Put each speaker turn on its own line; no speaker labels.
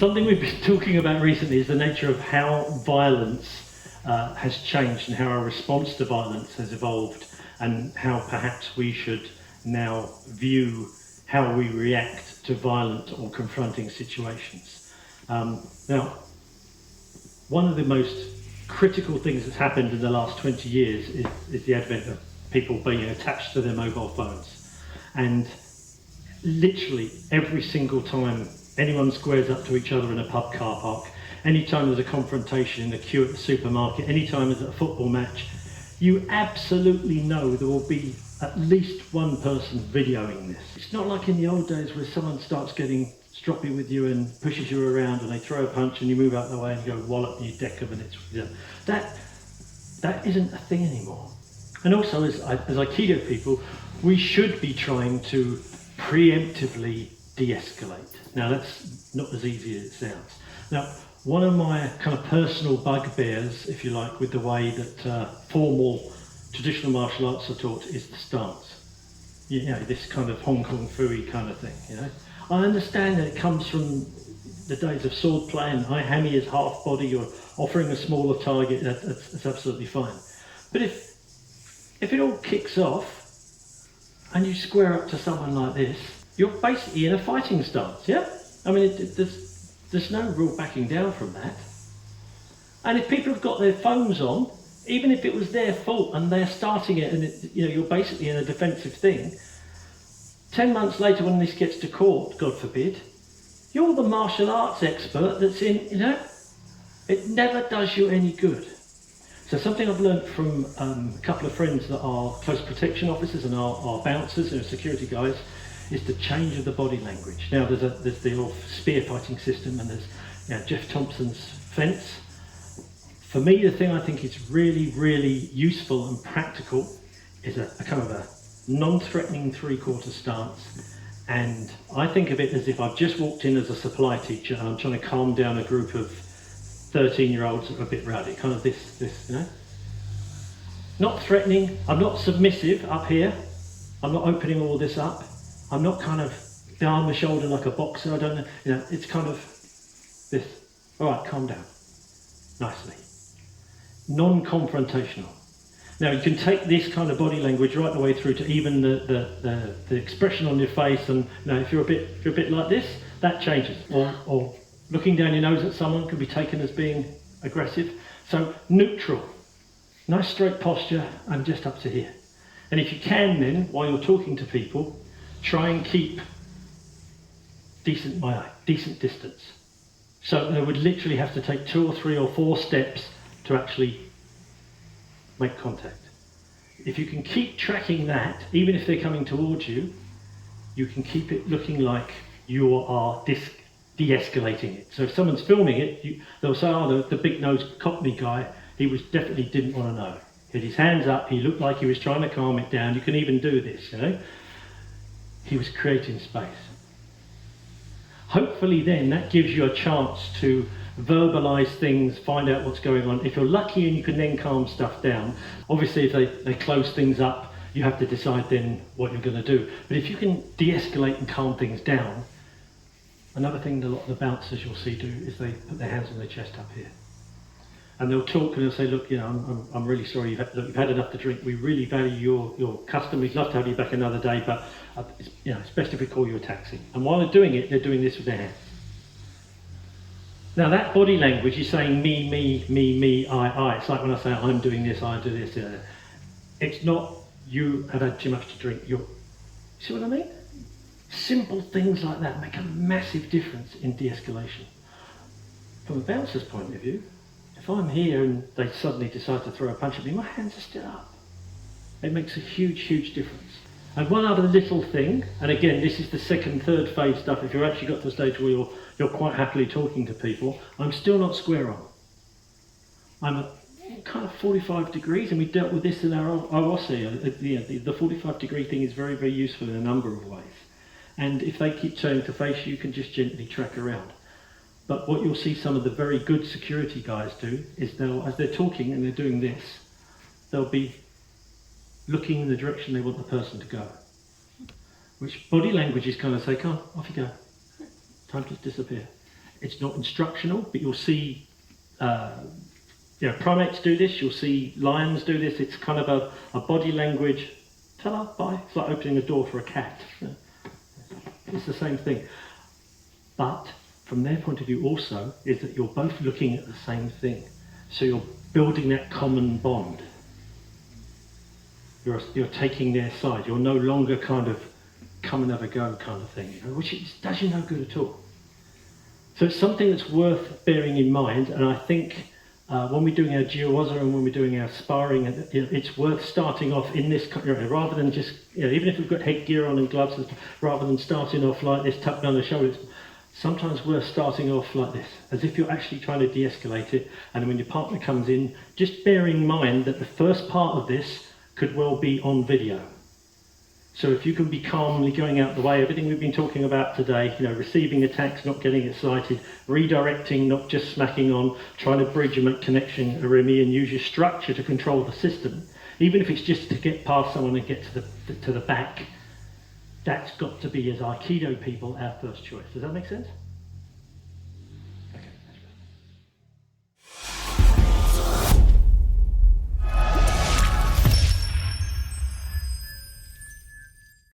Something we've been talking about recently is the nature of how violence has changed and how our response to violence has evolved, and how perhaps we should now view how we react to violent or confronting situations. Now, one of the most critical things that's happened in the last 20 years is the advent of people being attached to their mobile phones. And literally every single time anyone squares up to each other in a pub car park, anytime there's a confrontation in the queue at the supermarket, anytime there's a football match, you absolutely know there will be at least one person videoing this. It's not like in the old days where someone starts getting stroppy with you and pushes you around and they throw a punch and you move out of the way and you go wallop and you deck them, and it's, you know, that isn't a thing anymore. And also as Aikido people, we should be trying to preemptively de-escalate. Now that's not as easy as it sounds. Now, one of my kind of personal bugbears, if you like, with the way that formal traditional martial arts are taught is the stance. You know, this kind of Hong Kong Fooey kind of thing, you know. I understand that it comes from the days of sword play and I hammy is half body, you're offering a smaller target, that's absolutely fine. But if it all kicks off and you square up to someone like this, you're basically in a fighting stance, yeah? I mean, there's no real backing down from that. And if people have got their phones on, even if it was their fault and they're starting it and you know, you're basically in a defensive thing, 10 months later when this gets to court, God forbid, you're the martial arts expert that's in, you know, it never does you any good. So something I've learned from a couple of friends that are close protection officers and are bouncers and security guys is the change of the body language. Now there's the old spear fighting system and there's, you know, Jeff Thompson's fence. For me, the thing I think is really, really useful and practical is a kind of a non-threatening three-quarter stance. And I think of it as if I've just walked in as a supply teacher and I'm trying to calm down a group of 13-year-olds that are a bit rowdy, kind of this, you know. Not threatening, I'm not submissive up here, I'm not opening all this up, I'm not kind of down the shoulder like a boxer, I don't know, you know, it's kind of this, all right, calm down, nicely. Non-confrontational. Now you can take this kind of body language right the way through to even the expression on your face, and you know, if you're a bit like this, that changes. Or looking down your nose at someone can be taken as being aggressive. So neutral, nice straight posture, and just up to here. And if you can then, while you're talking to people, try and keep decent distance. So they would literally have to take 2 or 3 or 4 steps to actually make contact. If you can keep tracking that, even if they're coming towards you, you can keep it looking like you are de-escalating it. So if someone's filming it, they'll say, oh, the big-nosed Cockney guy, he definitely didn't want to know. He had his hands up, he looked like he was trying to calm it down. You can even do this, you know. He was creating space. Hopefully then that gives you a chance to verbalize things, find out what's going on. If you're lucky and you can then calm stuff down, obviously if they close things up, you have to decide then what you're going to do. But if you can de-escalate and calm things down, another thing that a lot of the bouncers you'll see do is they put their hands on their chest up here. And they'll talk and they'll say, look, you know, I'm really sorry, you've had enough to drink. We really value your custom. We'd love to have you back another day, but you know, it's best if we call you a taxi. And while they're doing it, they're doing this with their hands. Now that body language is saying me, I. It's like when I say I'm doing this, I do this. It's not you have had too much to drink. You see what I mean? Simple things like that make a massive difference in de-escalation. From a bouncer's point of view, if I'm here and they suddenly decide to throw a punch at me, my hands are still up. It makes a huge, huge difference. And one other little thing, and again, this is the second, third phase stuff. If you're actually got to the stage where you're quite happily talking to people, I'm still not square on. I'm at kind of 45 degrees, and we dealt with this in our OSCE. The 45 degree thing is very, very useful in a number of ways. And if they keep turning to face you, can just gently track around. But what you'll see some of the very good security guys do is as they're talking and they're doing this, they'll be looking in the direction they want the person to go. Which body language is kind of say, come on, off you go. Time to disappear. It's not instructional, but you'll see primates do this, you'll see lions do this. It's kind of a body language, ta-da, bye. It's like opening a door for a cat. It's the same thing. But from their point of view also, is that you're both looking at the same thing. So you're building that common bond. You're taking their side. You're no longer kind of come and have a go kind of thing, which does you no good at all. So it's something that's worth bearing in mind, and I think when we're doing our jiwaza and when we're doing our sparring, it's worth starting off in this, rather than just, even if we've got headgear on and gloves, rather than starting off like this, tucked down the shoulders, sometimes worth starting off like this, as if you're actually trying to de-escalate it, and when your partner comes in, just bear in mind that the first part of this could well be on video. So if you can be calmly going out the way, everything we've been talking about today, receiving attacks, not getting excited, redirecting, not just smacking on, trying to bridge and make connection, Arimi, and use your structure to control the system, even if it's just to get past someone and get to the back, that's got to be, as Aikido people, our first choice. Does that make sense?